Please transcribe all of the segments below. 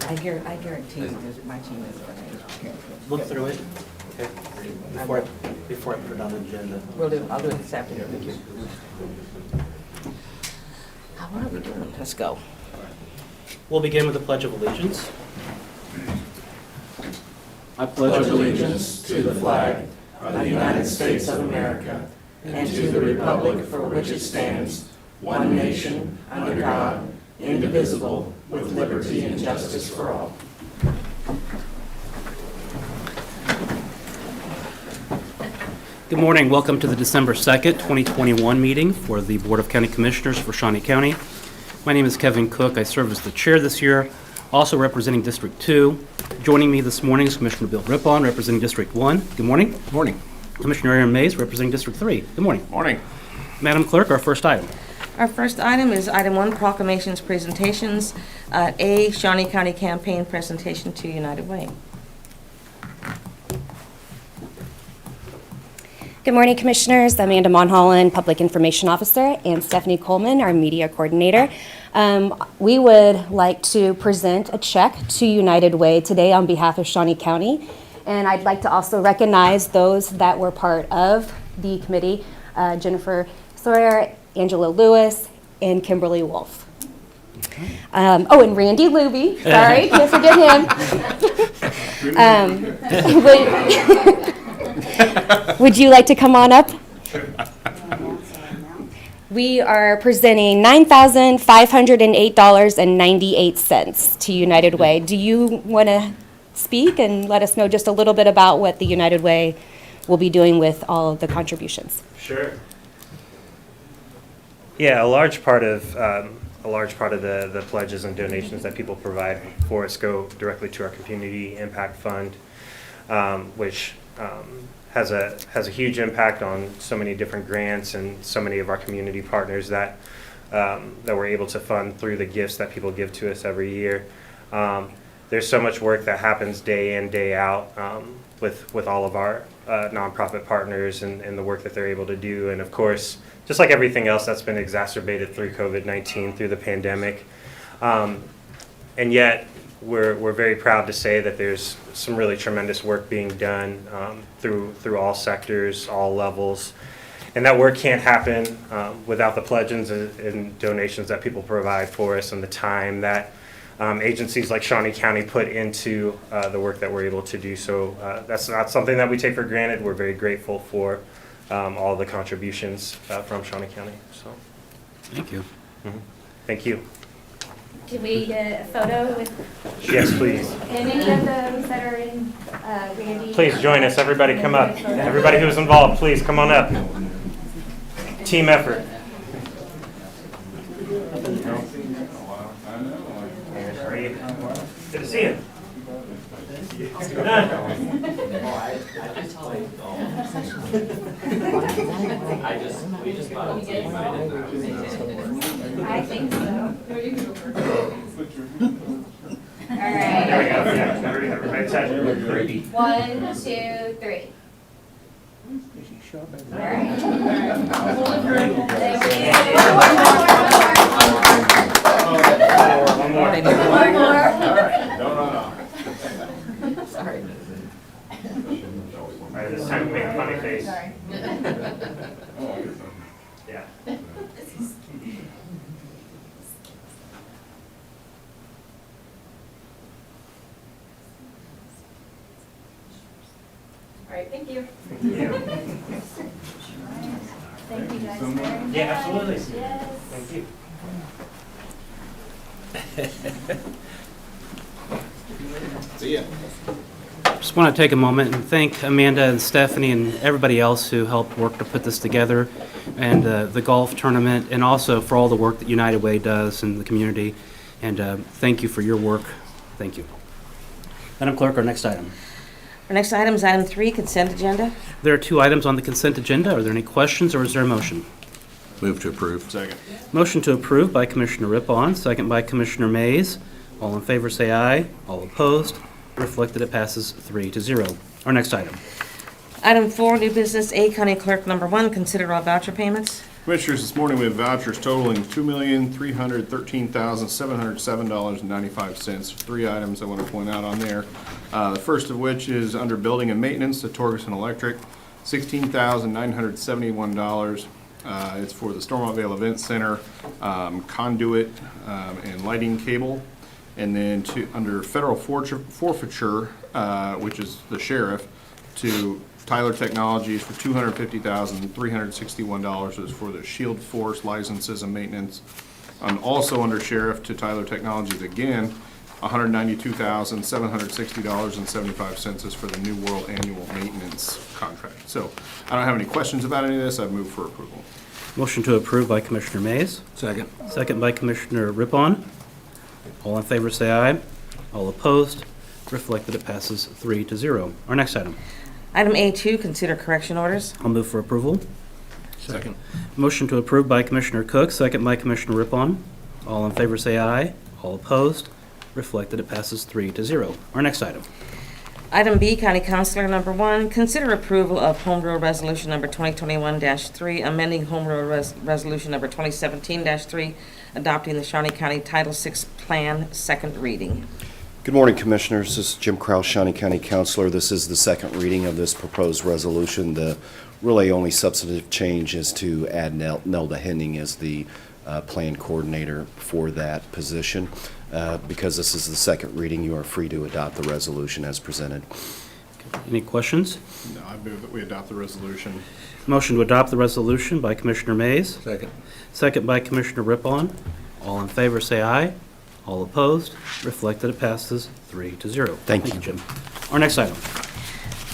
I guarantee you that my team is going to. Look through it. Okay. Before I put it on the agenda. I'll do it this afternoon. Thank you. What are we doing? Let's go. We'll begin with the Pledge of Allegiance. I pledge allegiance to the flag of the United States of America and to the republic for which it stands, one nation, under God, indivisible, with liberty and justice for all. Good morning. Welcome to the December 2nd, 2021 meeting for the Board of County Commissioners for Shawnee County. My name is Kevin Cook. I serve as the chair this year, also representing District 2. Joining me this morning is Commissioner Bill Rippon, representing District 1. Good morning. Good morning. Commissioner Aaron Mays, representing District 3. Good morning. Morning. Madam Clerk, our first item. Our first item is item 1, proclamations, presentations. A, Shawnee County campaign presentation to United Way. Good morning, Commissioners. Amanda Monholland, Public Information Officer, and Stephanie Coleman, our Media Coordinator. We would like to present a check to United Way today on behalf of Shawnee County. And I'd like to also recognize those that were part of the committee, Jennifer Sawyer, Angela Lewis, and Kimberly Wolf. And Randy Luby. Sorry, can't forget him. Would you like to come on up? We are presenting $9,508.98 to United Way. Do you want to speak and let us know just a little bit about what the United Way will be doing with all of the contributions? Sure. Yeah, a large part of the pledges and donations that people provide for us go directly to our Community Impact Fund, which has a huge impact on so many different grants and so many of our community partners that we're able to fund through the gifts that people give to us every year. There's so much work that happens day in, day out with all of our nonprofit partners and the work that they're able to do. And of course, just like everything else that's been exacerbated through COVID-19, through the pandemic. And yet, we're very proud to say that there's some really tremendous work being done through all sectors, all levels. And that work can't happen without the pledges and donations that people provide for us and the time that agencies like Shawnee County put into the work that we're able to do. So that's not something that we take for granted. We're very grateful for all the contributions from Shawnee County. So, Thank you. Mm-hmm. Thank you. Can we get a photo with Yes, please. any of those that are in Randy? Please join us. Everybody come up. Everybody who's involved, please come on up. Team effort. Good to see you. You're done. I think so. All right. There we go. Yeah, everybody touch it. 1, 2, 3. All right. One more. One more. Don't run off. Sorry. All right, this time make a funny face. Sorry. Yeah. All right, thank you. Thank you. Thank you guys very much. Yeah, absolutely. Yes. Thank you. See ya. Just want to take a moment and thank Amanda and Stephanie and everybody else who helped work to put this together, and the golf tournament, and also for all the work that United Way does in the community. And thank you for your work. Thank you. Madam Clerk, our next item. Our next item is item 3, consent agenda. There are 2 items on the consent agenda. Are there any questions, or is there a motion? Move to approve. Second. Motion to approve by Commissioner Rippon, second by Commissioner Mays. All in favor say aye. All opposed. Reflected, it passes 3-0. Our next item. Item 4, new business. A, County Clerk number 1, consider all voucher payments. Commissioners, this morning we have vouchers totaling $2,313,707.95. Three items I want to point out on there. The first of which is under building and maintenance to Torgerson Electric, $16,971. It's for the Stormont-Vale Event Center, conduit and lighting cable. And then under federal forfeiture, which is the sheriff, to Tyler Technologies for $250,361 is for the Shield Force licenses and maintenance. And also under sheriff to Tyler Technologies again, $192,760.75 is for the New World annual maintenance contract. So I don't have any questions about any of this. I move for approval. Motion to approve by Commissioner Mays. Second. Second by Commissioner Rippon. All in favor say aye. All opposed? Reflect that it passes 3-0. Our next item. Item A2, consider correction orders. I'll move for approval. Second. Motion to approve by Commissioner Cook, second by Commissioner Rippon. All in favor say aye. All opposed? Reflect that it passes 3-0. Our next item. Item B, County Councilor number 1, consider approval of Home Rule Resolution number 2021-3, amending Home Rule Resolution number 2017-3, adopting the Shawnee County Title VI Plan, second reading. Good morning, Commissioners. This is Jim Kraus, Shawnee County Councilor. This is the second reading of this proposed resolution. The really only substantive change is to add Nelda Henning as the plan coordinator for that position. Because this is the second reading, you are free to adopt the resolution as presented. Any questions? No, I move that we adopt the resolution. Motion to adopt the resolution by Commissioner Mays. Second. Second by Commissioner Rippon. All in favor say aye. All opposed? Reflect that it passes 3-0. Thank you. Jim. Our next item.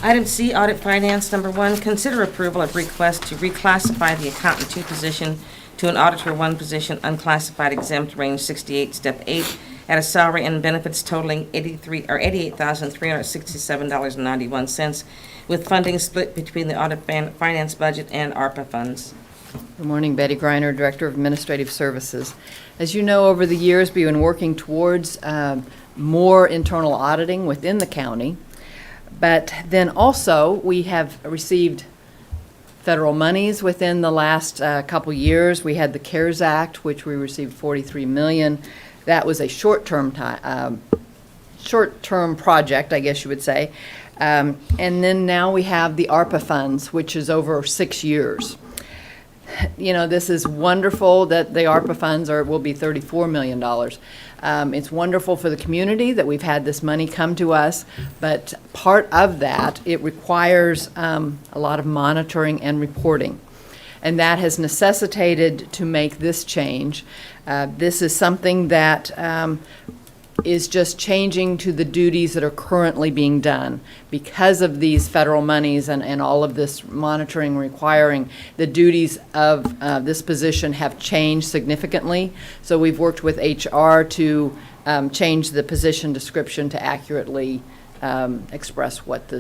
Item C, Audit Finance number 1, consider approval of request to reclassify the Accountant 2 position to an Auditor 1 position, unclassified exempt, range 68, step 8, at a salary and benefits totaling $88,367.91, with funding split between the Audit Finance budget and ARPA funds. Good morning, Betty Greiner, Director of Administrative Services. As you know, over the years, we've been working towards more internal auditing within the county, but then also we have received federal monies within the last couple years. We had the CARES Act, which we received $43 million. That was a short-term project, I guess you would say. And then now we have the ARPA funds, which is over 6 years. You know, this is wonderful that the ARPA funds will be $34 million. It's wonderful for the community that we've had this money come to us, but part of that, it requires a lot of monitoring and reporting. And that has necessitated to make this change. This is something that is just changing to the duties that are currently being done. Because of these federal monies and all of this monitoring requiring, the duties of this position have changed significantly. So we've worked with HR to change the position description to accurately express what the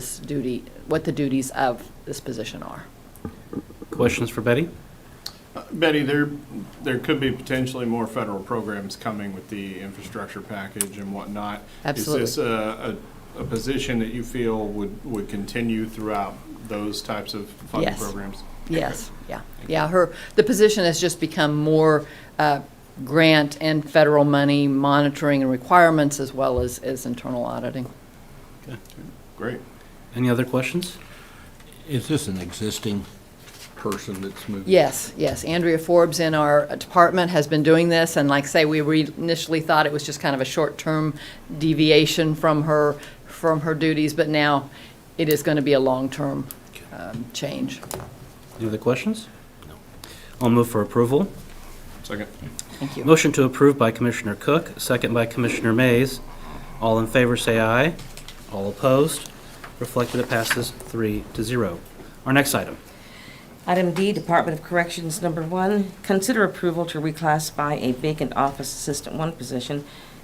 duties of this position are. Questions for Betty? Betty, there could be potentially more federal programs coming with the infrastructure package and whatnot. Absolutely. Is this a position that you feel would continue throughout those types of funding Yes. programs? Yes, yeah. The position has just become more grant and federal money monitoring and requirements, as well as internal auditing. Okay. Great. Any other questions? Is this an existing person that's moving? Yes. Andrea Forbes in our department has been doing this, and like I say, we initially thought it was just kind of a short-term deviation from her duties, but now it is going to be a long-term change. Any other questions? No. I'll move for approval. Second. Thank you. Motion to approve by Commissioner Cook, second by Commissioner Mays. All in favor say aye. All opposed? Reflect that it passes 3-0. Our next item. Item D, Department of Corrections number 1, consider approval to reclassify a vacant Office Assistant 1 position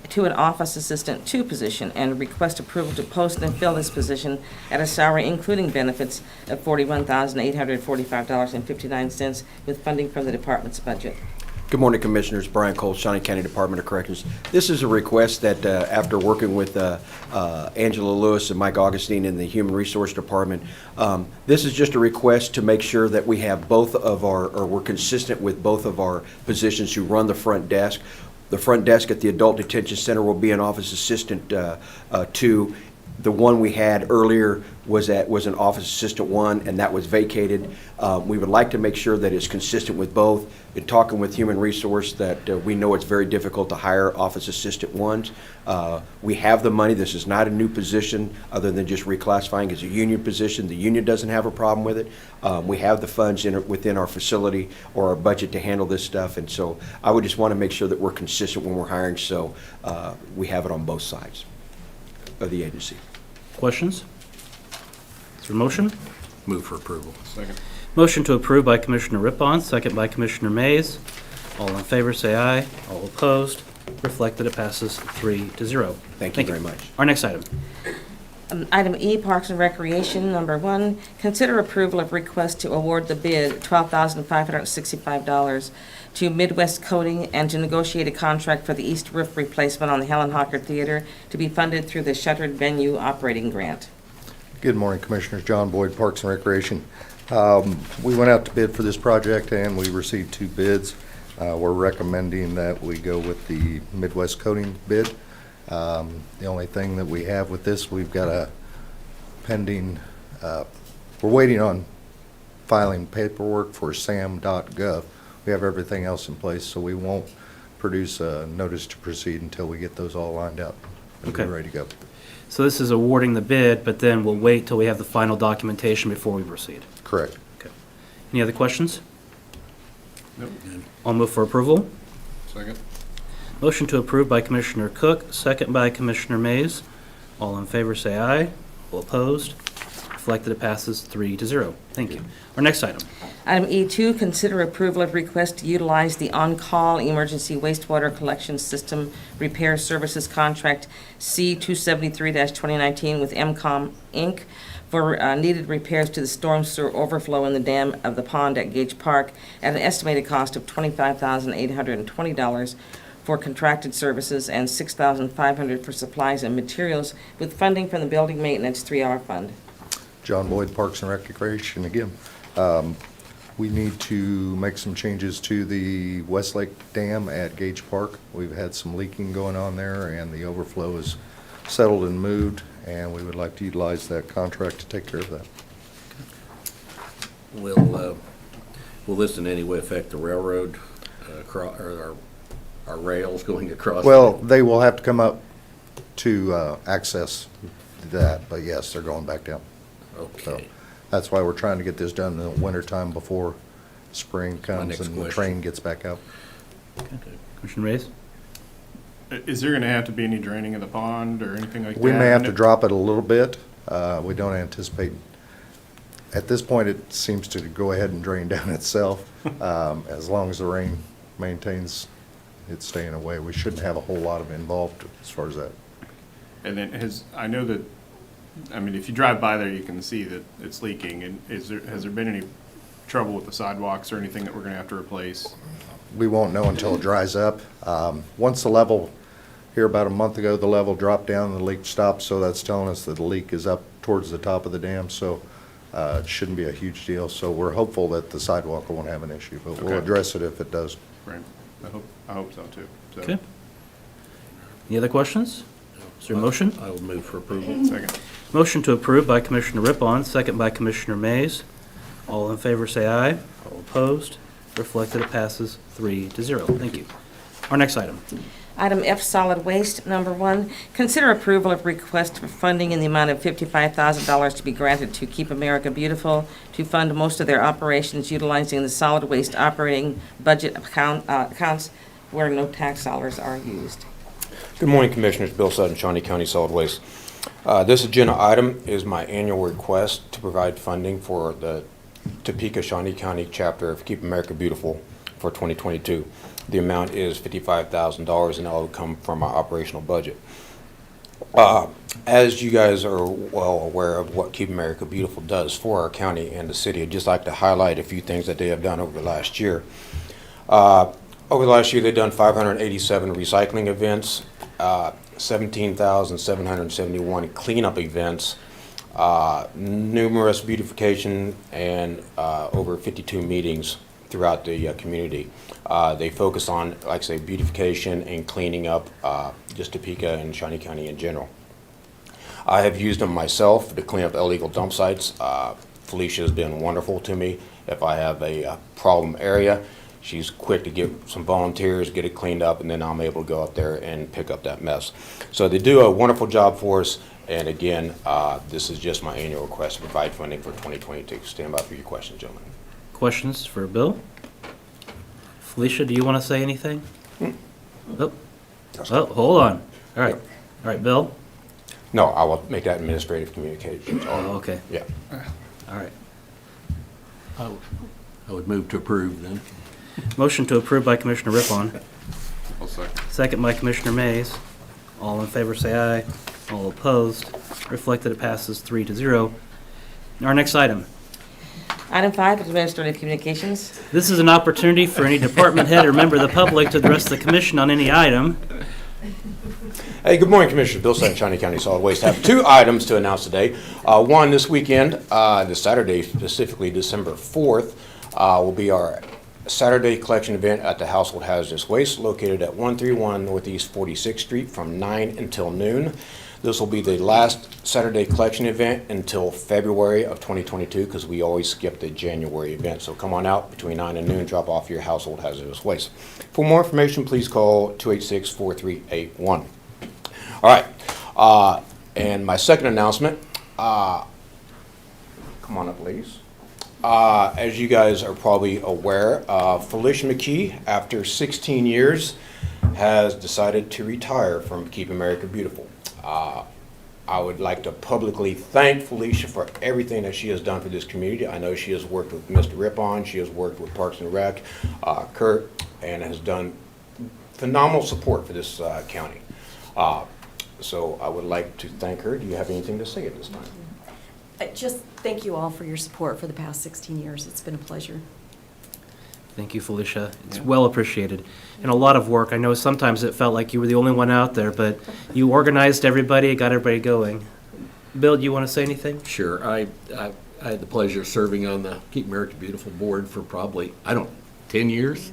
to an Office Assistant 2 position, and request approval to post and fill this position at a salary including benefits of $41,845.59, with funding from the department's budget. Good morning, Commissioners. Brian Cole, Shawnee County Department of Corrections. This is a request that after working with Angela Lewis and Mike Augustine in the Human Resource Department, this is just a request to make sure that we have both of our, or we're consistent with both of our positions who run the front desk. The front desk at the Adult Detention Center will be an office assistant 2. The one we had earlier was an office assistant 1, and that was vacated. We would like to make sure that it's consistent with both. In talking with Human Resource, that we know it's very difficult to hire office assistant 1s. We have the money. This is not a new position other than just reclassifying. It's a union position. The union doesn't have a problem with it. We have the funds within our facility or our budget to handle this stuff, and so I would just want to make sure that we're consistent when we're hiring, so we have it on both sides of the agency. Questions? Is there a motion? Move for approval. Second. Motion to approve by Commissioner Rippon, second by Commissioner Mays. All in favor, say aye. All opposed, reflect that it passes 3-0. Thank you very much. Our next item. Item E, Parks and Recreation, number 1, consider approval of request to award the bid $12,565 to Midwest Coating and to negotiate a contract for the east roof replacement on the Helen Hocker Theater to be funded through the Shuttered Venue Operating Grant. Good morning, Commissioners. John Boyd, Parks and Recreation. We went out to bid for this project and we received 2 bids. We're recommending that we go with the Midwest Coating bid. The only thing that we have with this, we've got a pending, we're waiting on filing paperwork for sam.gov. We have everything else in place, so we won't produce a notice to proceed until we get those all lined up and Okay. we're ready to go. So this is awarding the bid, but then we'll wait till we have the final documentation before we proceed. Correct. Okay. Any other questions? Nope. I'll move for approval. Second. Motion to approve by Commissioner Cook, second by Commissioner Mays. All in favor, say aye. All opposed, reflect that it passes 3-0. Thank you. Our next item. Item E2, consider approval of request to utilize the on-call emergency wastewater collection system repair services contract C273-2019 with MCOM Inc. for needed repairs to the storm sewer overflow in the dam of the pond at Gage Park at an estimated cost of $25,820 for contracted services and $6,500 for supplies and materials with funding from the Building Maintenance 3R Fund. John Boyd, Parks and Recreation again. We need to make some changes to the Westlake Dam at Gage Park. We've had some leaking going on there, and the overflow is settled and moved, and we would like to utilize that contract to take care of that. Will this in any way affect the railroad, or our rails going across? Well, they will have to come up to access that, but yes, they're going back down. So Okay. that's why we're trying to get this done in the wintertime before spring comes next and the question. train gets back out. Commissioner Mays? Is there going to have to be any draining of the pond or anything like that? We may have to drop it a little bit. We don't anticipate, at this point, it seems to go ahead and drain down itself. As long as the rain maintains it staying away, we shouldn't have a whole lot of involved as far as that. And then I know that, I mean, if you drive by there, you can see that it's leaking. And has there been any trouble with the sidewalks or anything that we're going to have to replace? We won't know until it dries up. Once the level, here about a month ago, the level dropped down and the leak stopped, so that's telling us that the leak is up towards the top of the dam, so it shouldn't be a huge deal. So we're hopeful that the sidewalk won't have an issue, but we'll Okay. address it if it does. Right. I hope so too. So. Okay. Any other questions? Is there a motion? I will move for approval. Second. Motion to approve by Commissioner Rippon, second by Commissioner Mays. All in favor, say aye. All opposed, reflect that it passes 3-0. Thank you. Our next item. Item F, Solid Waste, number 1, consider approval of request for funding in the amount of $55,000 to be granted to Keep America Beautiful to fund most of their operations utilizing the solid waste operating budget accounts where no tax dollars are used. Good morning, Commissioners. Bill Sutton, Shawnee County Solid Waste. This agenda item is my annual request to provide funding for the Topeka Shawnee County chapter of Keep America Beautiful for 2022. The amount is $55,000 and it will come from our operational budget. As you guys are well aware of what Keep America Beautiful does for our county and the city, I'd just like to highlight a few things that they have done over the last year. Over the last year, they've done 587 recycling events, 17,771 cleanup events, numerous beautification, and over 52 meetings throughout the community. They focus on, like I say, beautification and cleaning up just Topeka and Shawnee County in general. I have used them myself to clean up illegal dump sites. Felicia has been wonderful to me. If I have a problem area, she's quick to get some volunteers, get it cleaned up, and then I'm able to go up there and pick up that mess. So they do a wonderful job for us. And again, this is just my annual request to provide funding for 2022. Stand by for your questions, gentlemen. Questions for Bill? Felicia, do you want to say anything? Oh, hold on. All right. All right, Bill? No, I will make that administrative communications. Oh, okay. Yeah. All right. I would move to approve then. Motion to approve by Commissioner Rippon. I'll second. Second by Commissioner Mays. All in favor say aye. All opposed. Reflect that it passes 3-0. Our next item. Item 5, administrative communications. This is an opportunity for any department head or member of the public to address the commission on any item. Hey, good morning, Commissioner. Bill Sutton, Shawnee County Solid Waste. I have 2 items to announce today. One, this weekend, this Saturday, specifically December 4th, will be our Saturday collection event at the Household Hazardous Waste located at 131 Northeast 46th Street from 9 until noon. This will be the last Saturday collection event until February of 2022 because we always skip the January event. So come on out between 9 and noon, drop off your household hazardous waste. For more information, please call 286-4381. All right, and my second announcement, come on up, ladies. As you guys are probably aware, Felicia McKee, after 16 years, has decided to retire from Keep America Beautiful. I would like to publicly thank Felicia for everything that she has done for this community. I know she has worked with Mr. Rippon, she has worked with Parks and Rec, Kurt, and has done phenomenal support for this county. So I would like to thank her. Do you have anything to say at this time? Just thank you all for your support for the past 16 years. It's been a pleasure. Thank you, Felicia. It's well appreciated. And a lot of work. I know sometimes it felt like you were the only one out there, but you organized everybody, got everybody going. Bill, do you want to say anything? Sure. I had the pleasure of serving on the Keep America Beautiful board for probably, 10 years.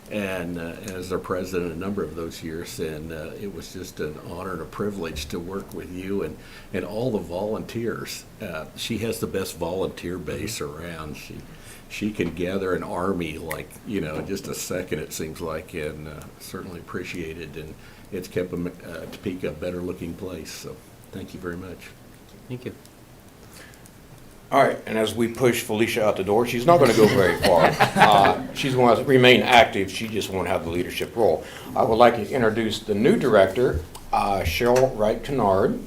And as their president a number of those years, and it was just an honor and a privilege to work with you and all the volunteers. She has the best volunteer base around. She can gather an army like, in just a second, it seems like, and certainly appreciated, and it's kept Topeka a better looking place, so thank you very much. Thank you. All right, and as we push Felicia out the door, she's not going to go very far. She's going to remain active. She just won't have the leadership role. I would like to introduce the new director, Cheryl Wright Canard.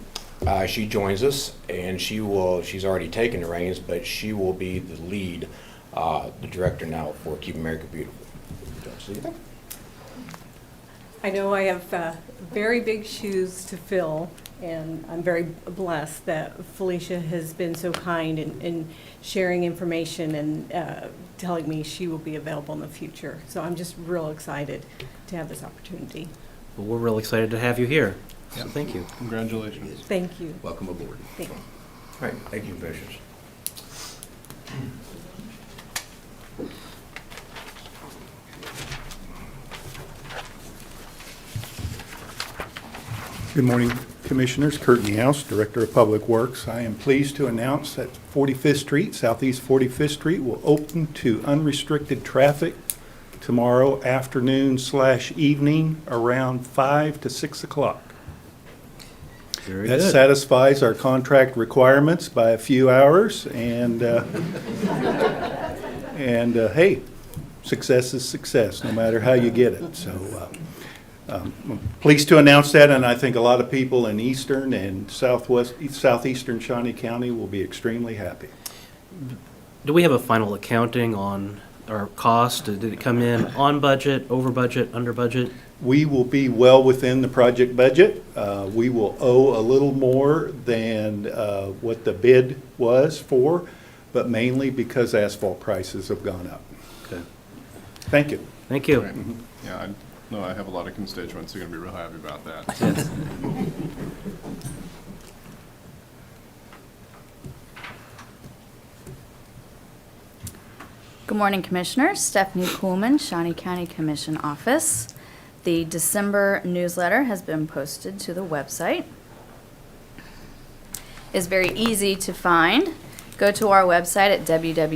She joins us, and she's already taken the reins, but she will be the lead, the director now for Keep America Beautiful. See you there. I know I have very big shoes to fill, and I'm very blessed that Felicia has been so kind in sharing information and telling me she will be available in the future. So I'm just real excited to have this opportunity. Well, we're real excited to have you here. So thank you. Congratulations. Thank you. Welcome aboard. Thank you. All right, thank you, Commissioners. Good morning, Commissioners. Kurt Niehaus, Director of Public Works. I am pleased to announce that 45th Street, Southeast 45th Street, will open to unrestricted traffic tomorrow afternoon/evening around 5 to 6 o'clock. Very That good. satisfies our contract requirements by a few hours, and hey, success is success, no matter how you get it. So I'm pleased to announce that, and I think a lot of people in eastern and southeastern Shawnee County will be extremely happy. Do we have a final accounting on our cost? Did it come in on budget, over budget, under budget? We will be well within the project budget. We will owe a little more than what the bid was for, but mainly because asphalt prices have gone up. Okay. Thank you. Thank you. Right. Yeah, I know I have a lot of constituents who are going to be real happy about that. Yes. Good morning, Commissioners. Stephanie Kuhlman, Shawnee County Commission Office. The December newsletter has been posted to the website. It's very easy to find. Go to our website at www.snco.us.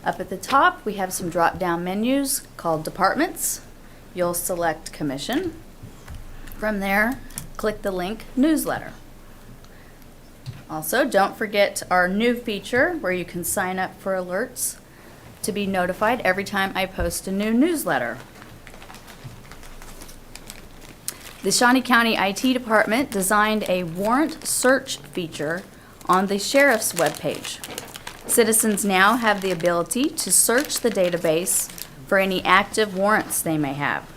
Up at the top, we have some drop-down menus called Departments. You'll select Commission. From there, click the link Newsletter. Also, don't forget our new feature where you can sign up for alerts to be notified every time I post a new newsletter. The Shawnee County IT Department designed a warrant search feature on the Sheriff's webpage. Citizens now have the ability to search the database for any active warrants they may have.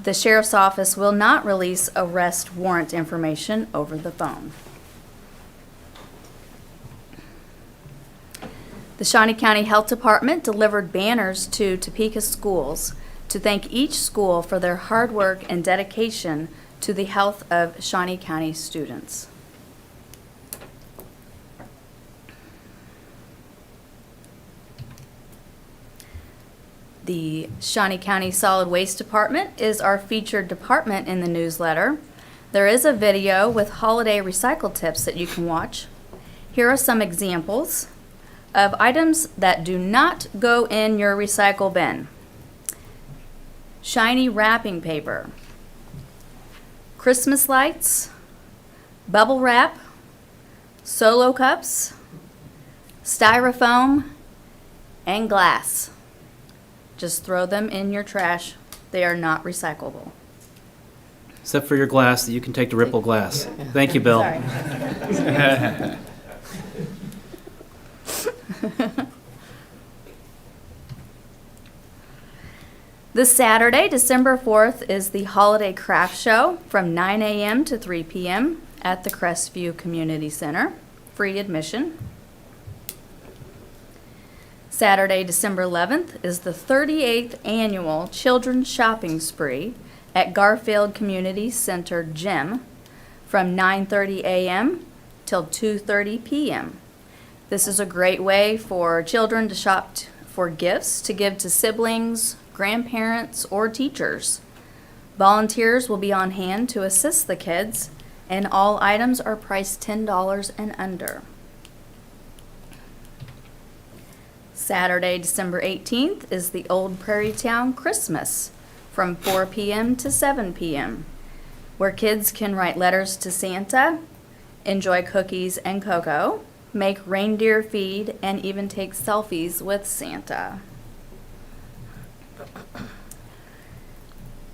The Sheriff's Office will not release arrest warrant information over the phone. The Shawnee County Health Department delivered banners to Topeka schools to thank each school for their hard work and dedication to the health of Shawnee County students. The Shawnee County Solid Waste Department is our featured department in the newsletter. There is a video with holiday recycle tips that you can watch. Here are some examples of items that do not go in your recycle bin. Shiny wrapping paper, Christmas lights, bubble wrap, Solo cups, styrofoam, and glass. Just throw them in your trash. They are not recyclable. Except for your glass that you can take to Ripple Glass. Thank you, Bill. Sorry. This Saturday, December 4th, is the Holiday Craft Show from 9 a.m. to 3 p.m. at the Crestview Community Center. Free admission. Saturday, December 11th, is the 38th annual Children's Shopping Spree at Garfield Community Center Gym from 9:30 a.m. till 2:30 p.m. This is a great way for children to shop for gifts to give to siblings, grandparents, or teachers. Volunteers will be on hand to assist the kids, and all items are priced $10 and under. Saturday, December 18th is the Old Prairie Town Christmas from 4 p.m. to 7 p.m., where kids can write letters to Santa, enjoy cookies and cocoa, make reindeer feed, and even take selfies with Santa.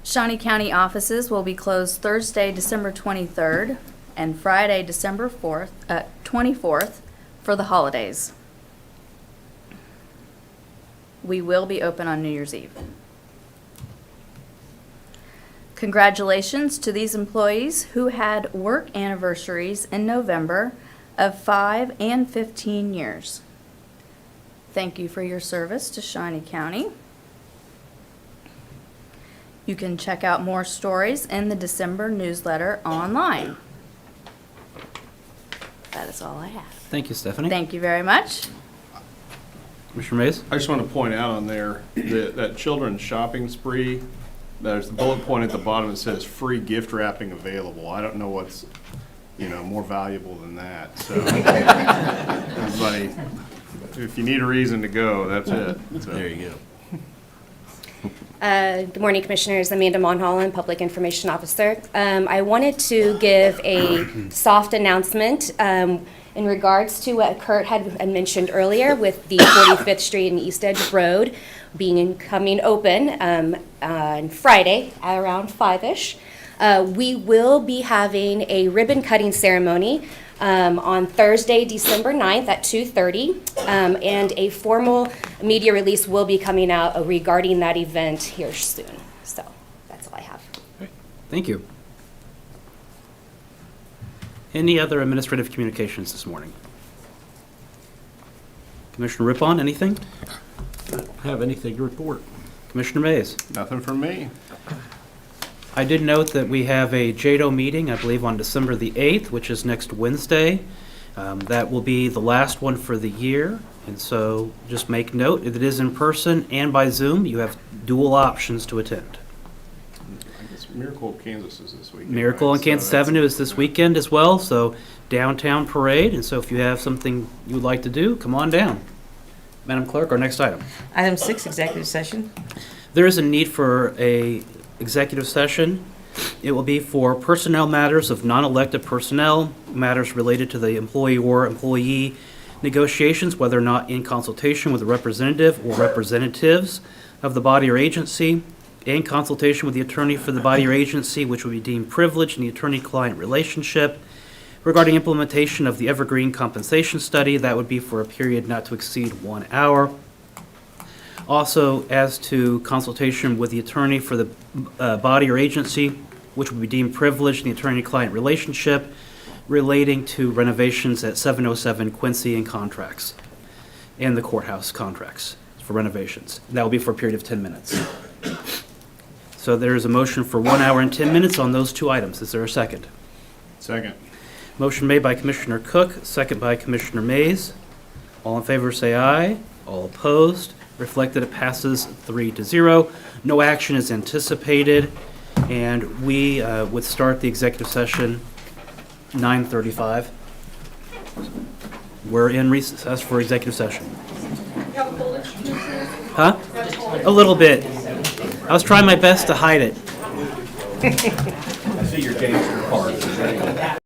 Shawnee County offices will be closed Thursday, December 23rd and Friday, December 24th for the holidays. We will be open on New Year's Eve. Congratulations to these employees who had work anniversaries in November of 5 and 15 years. Thank you for your service to Shawnee County. You can check out more stories in the December newsletter online. That is all I have. Thank you, Stephanie. Thank you very much. Commissioner Mays? I just want to point out on there that children's shopping spree, there's the bullet point at the bottom that says free gift wrapping available. I don't know what's, more valuable than that. So, everybody, if you need a reason to go, that's it. So. There you go. Good morning, Commissioners. Amanda Monholland, Public Information Officer. I wanted to give a soft announcement in regards to what Kurt had mentioned earlier with the 45th Street and East Edge Road coming open on Friday at around 5-ish. We will be having a ribbon cutting ceremony on Thursday, December 9th at 2:30, and a formal media release will be coming out regarding that event here soon. So that's all I have. Great. Thank you. Any other administrative communications this morning? Commissioner Rippon, anything? Have anything to report? Commissioner Mays? Nothing from me. I did note that we have a JADO meeting, I believe, on December the 8th, which is next Wednesday. That will be the last one for the year, and so just make note, if it is in person and by Zoom, you have dual options to attend. I guess Miracle of Kansas is this weekend. Miracle right? on Kansas So that's- Avenue is this weekend as well, so downtown parade, and so if you have something you would like to do, come on down. Madam Clerk, our next item. Item 6, executive session. There is a need for a executive session. It will be for personnel matters of non-elected personnel, matters related to the employee or employee negotiations, whether or not in consultation with a representative or representatives of the body or agency, in consultation with the attorney for the body or agency, which will be deemed privileged in the attorney-client relationship, regarding implementation of the Evergreen Compensation Study. That would be for a period not to exceed 1 hour. Also, as to consultation with the attorney for the body or agency, which would be deemed privileged in the attorney-client relationship, relating to renovations at 707 Quincy and contracts, and the courthouse contracts for renovations. That will be for a period of 10 minutes. So there is a motion for 1 hour and 10 minutes on those two items. Is there a second? Second. Motion made by Commissioner Cook, second by Commissioner Mays. All in favor say aye. All opposed? Reflected, it passes 3-0. No action is anticipated, and we would start the executive session 9:35. We're in recess for executive session. Huh? A little bit. I was trying my best to hide it. I see your gangster card.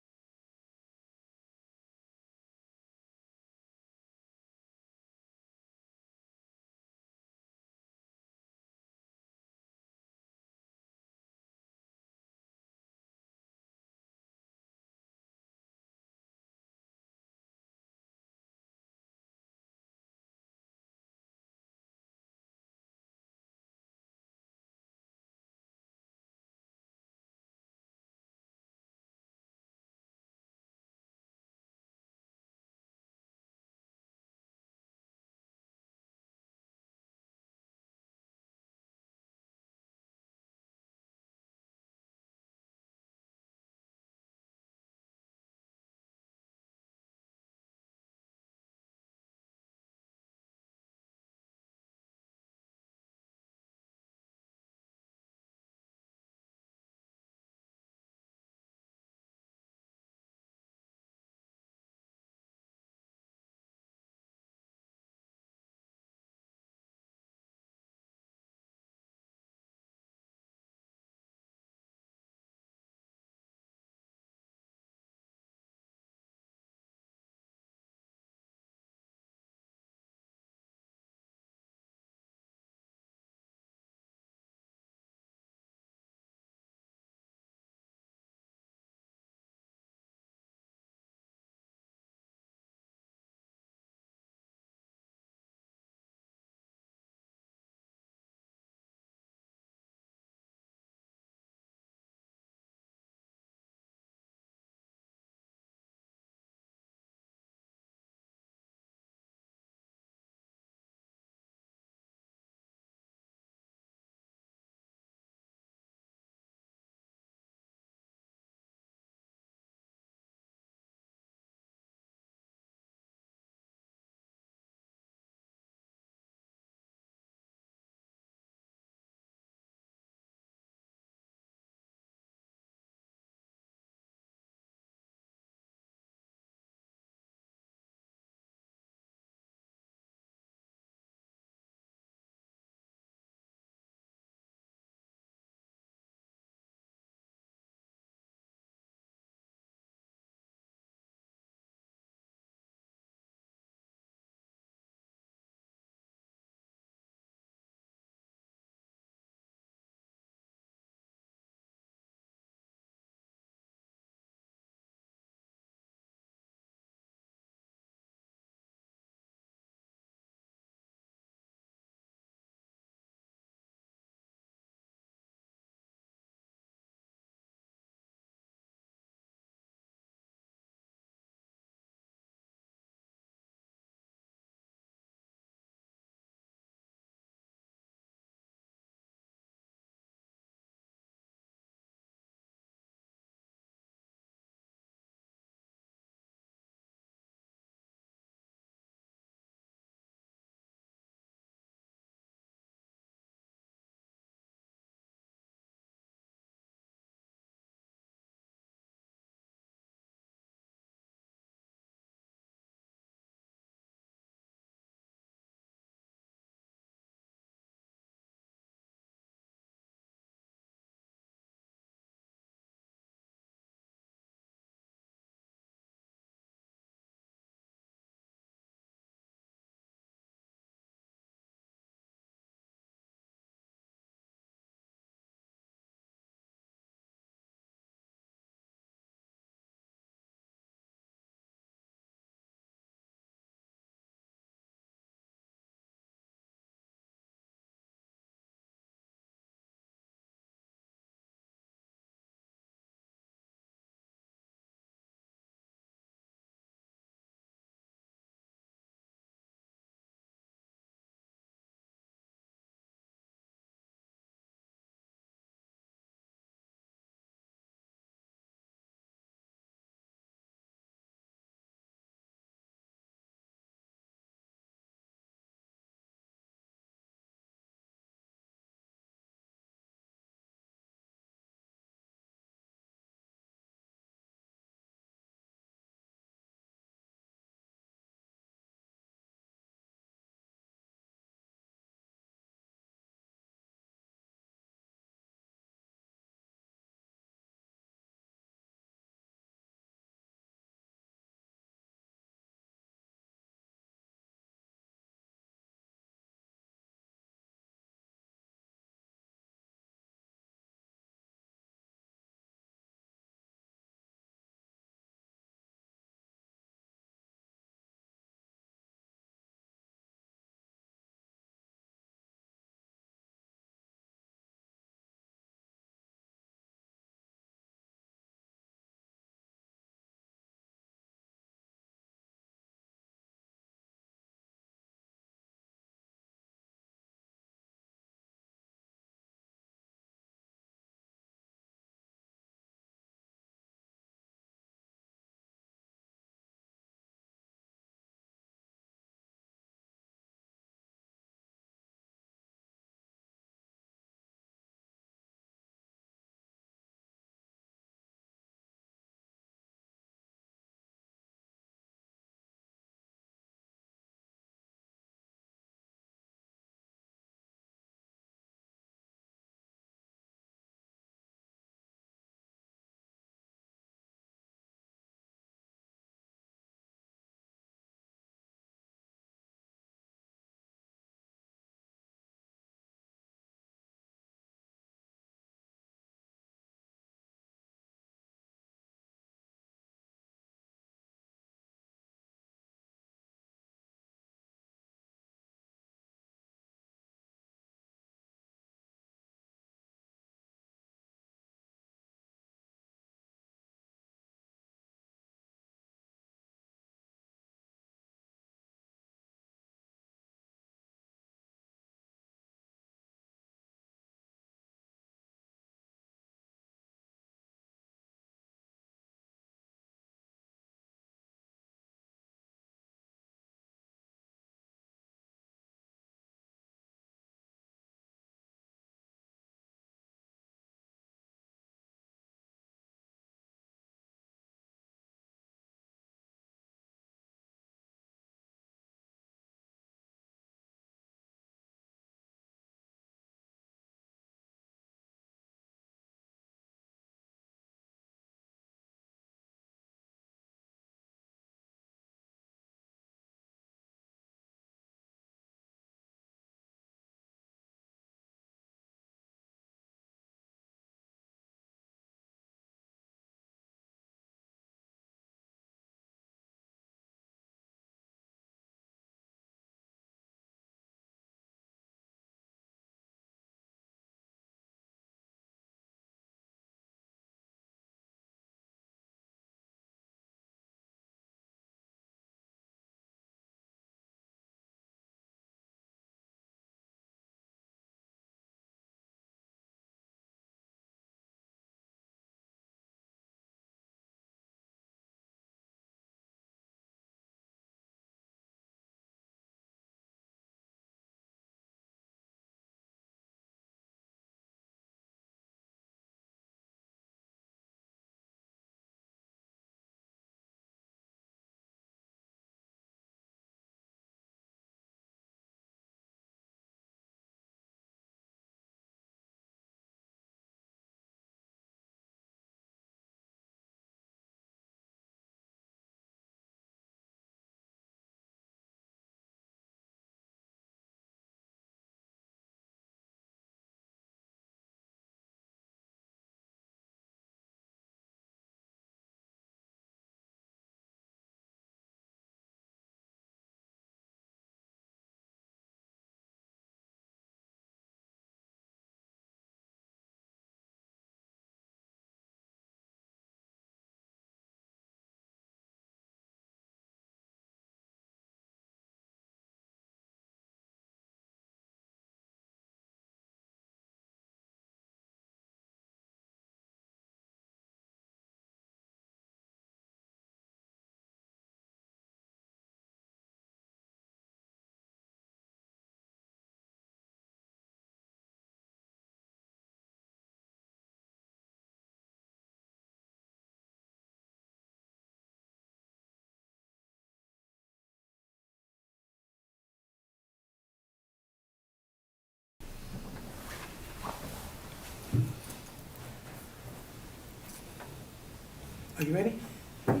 Are you ready? Do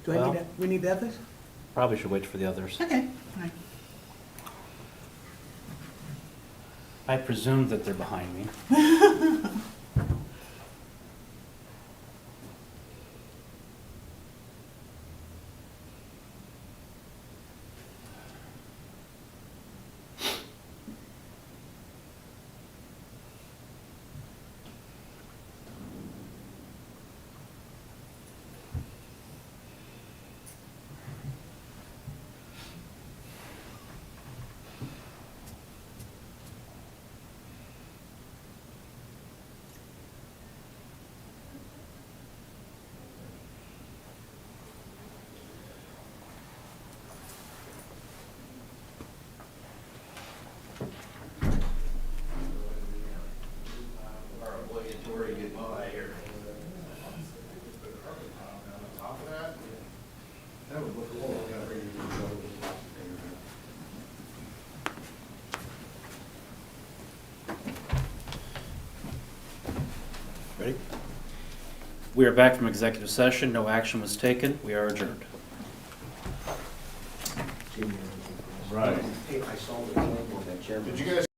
Well- we need the others? Probably should wait for the others. Okay. All right. I presume that they're behind me. Ready? We are back from executive session. No action was taken. We are adjourned. Right. Hey, I saw the link on that chairman. Did you guys